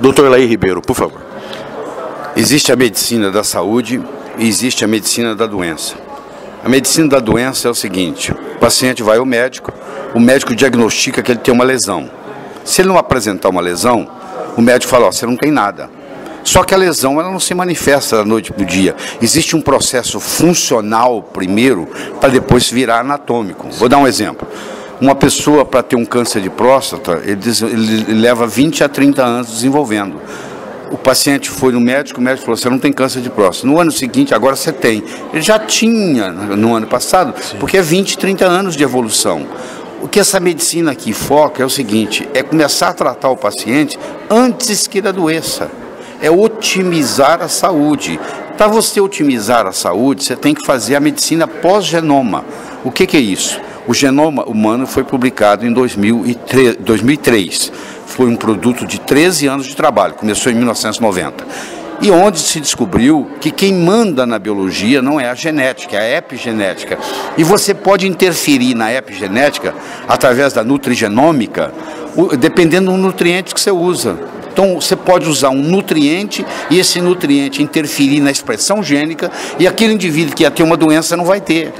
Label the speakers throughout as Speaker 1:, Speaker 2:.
Speaker 1: Doutor Laí Ribeiro, por favor.
Speaker 2: Existe a medicina da saúde e existe a medicina da doença. A medicina da doença é o seguinte: o paciente vai ao médico, o médico diagnostica que ele tem uma lesão. Se ele não apresentar uma lesão, o médico fala: ó, você não tem nada. Só que a lesão ela não se manifesta da noite para o dia. Existe um processo funcional primeiro para depois virar anatômico. Vou dar um exemplo. Uma pessoa, para ter um câncer de próstata, ele leva 20 a 30 anos desenvolvendo. O paciente foi no médico, o médico falou: você não tem câncer de próstata. No ano seguinte, agora você tem. Ele já tinha no ano passado, porque é 20, 30 anos de evolução. O que essa medicina aqui foca é o seguinte: é começar a tratar o paciente antes que ele adoeça. É otimizar a saúde. Para você otimizar a saúde, você tem que fazer a medicina pós-genoma. O que é isso? O genoma humano foi publicado em 2003. Foi um produto de 13 anos de trabalho, começou em 1990. E onde se descobriu que quem manda na biologia não é a genética, é a epigenética. E você pode interferir na epigenética através da nutrigenômica, dependendo do nutriente que você usa. Então, você pode usar um nutriente e esse nutriente interferir na expressão gênica e aquele indivíduo que ia ter uma doença não vai ter.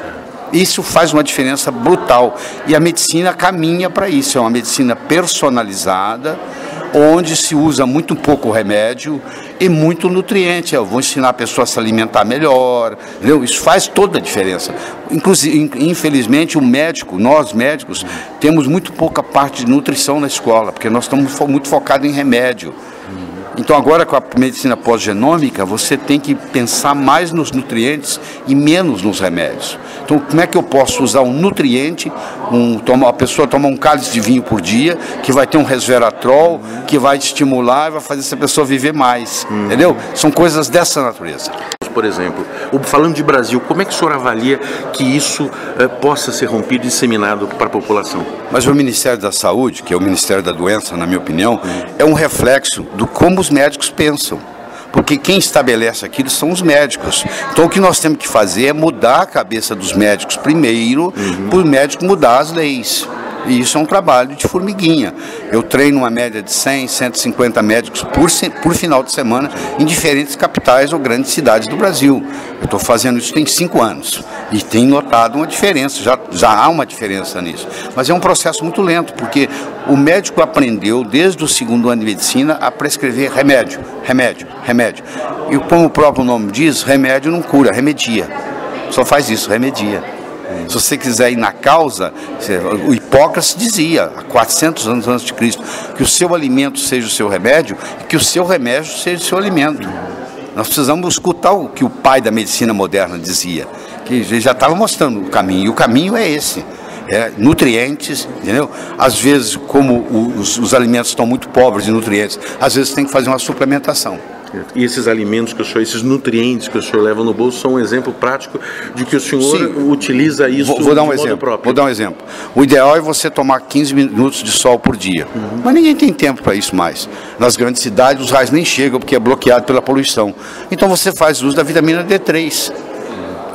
Speaker 2: Isso faz uma diferença brutal e a medicina caminha para isso. É uma medicina personalizada, onde se usa muito pouco remédio e muito nutriente. Eu vou ensinar a pessoa a se alimentar melhor, entendeu? Isso faz toda a diferença. Inclusive, infelizmente, o médico, nós médicos, temos muito pouca parte de nutrição na escola, porque nós estamos muito focados em remédio. Então agora com a medicina pós-genômica, você tem que pensar mais nos nutrientes e menos nos remédios. Então como é que eu posso usar um nutriente, a pessoa toma um cálice de vinho por dia, que vai ter um resveratrol, que vai estimular e vai fazer essa pessoa viver mais, entendeu? São coisas dessa natureza.
Speaker 1: Por exemplo, falando de Brasil, como é que o senhor avalia que isso possa ser rompido e disseminado para a população?
Speaker 2: Mas o Ministério da Saúde, que é o Ministério da Doença, na minha opinião, é um reflexo do como os médicos pensam. Porque quem estabelece aquilo são os médicos. Então o que nós temos que fazer é mudar a cabeça dos médicos primeiro, para o médico mudar as leis. E isso é um trabalho de formiguinha. Eu treino uma média de 100, 150 médicos por final de semana em diferentes capitais ou grandes cidades do Brasil. Eu estou fazendo isso tem 5 anos e tenho notado uma diferença, já há uma diferença nisso. Mas é um processo muito lento, porque o médico aprendeu desde o 2º ano de medicina a prescrever remédio, remédio, remédio. E como o próprio nome diz, remédio não cura, remedia. Só faz isso, remedia. Se você quiser ir na causa, o Hipócrates dizia, há 400 anos antes de Cristo, que o seu alimento seja o seu remédio e que o seu remédio seja o seu alimento. Nós precisamos escutar o que o pai da medicina moderna dizia, que ele já estava mostrando o caminho, e o caminho é esse. Nutrientes, entendeu? Às vezes, como os alimentos estão muito pobres de nutrientes, às vezes tem que fazer uma suplementação.
Speaker 1: E esses alimentos que o senhor, esses nutrientes que o senhor leva no bolso são um exemplo prático de que o senhor utiliza isso
Speaker 2: vou dar um
Speaker 1: de
Speaker 2: exemplo,
Speaker 1: modo próprio.
Speaker 2: Vou dar um exemplo. O ideal é você tomar 15 minutos de sol por dia. Mas ninguém tem tempo para isso mais. Nas grandes cidades os raios nem chegam porque é bloqueado pela poluição. Então você faz uso da vitamina D3.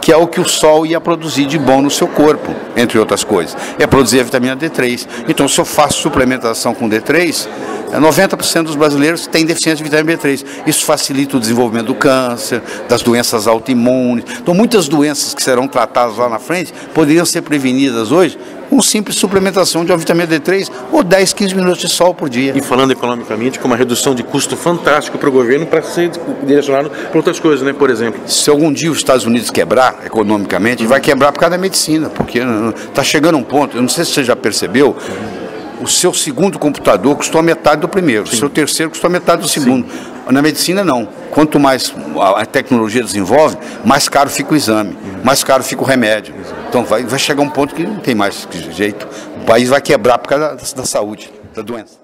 Speaker 2: Que é o que o sol ia produzir de bom no seu corpo, entre outras coisas. É produzir a vitamina D3. Então, se eu faço suplementação com D3, 90% dos brasileiros têm deficiência de vitamina D3. Isso facilita o desenvolvimento do câncer, das doenças autoimunes. Então, muitas doenças que serão tratadas lá na frente poderiam ser prevenidas hoje com simples suplementação de uma vitamina D3 ou 10, 15 minutos de sol por dia.
Speaker 1: E falando economicamente, com uma redução de custo fantástico para o governo para ser direcionado para outras coisas, né? Por exemplo.
Speaker 2: Se algum dia os Estados Unidos quebrar economicamente, vai quebrar por causa da medicina, porque está chegando um ponto, eu não sei se você já percebeu, o seu segundo computador custou a metade do primeiro, o seu terceiro custou a metade do segundo. Na medicina não. Quanto mais a tecnologia desenvolve, mais caro fica o exame, mais caro fica o remédio. Então vai chegar um ponto que não tem mais jeito. O país vai quebrar por causa da saúde, da doença.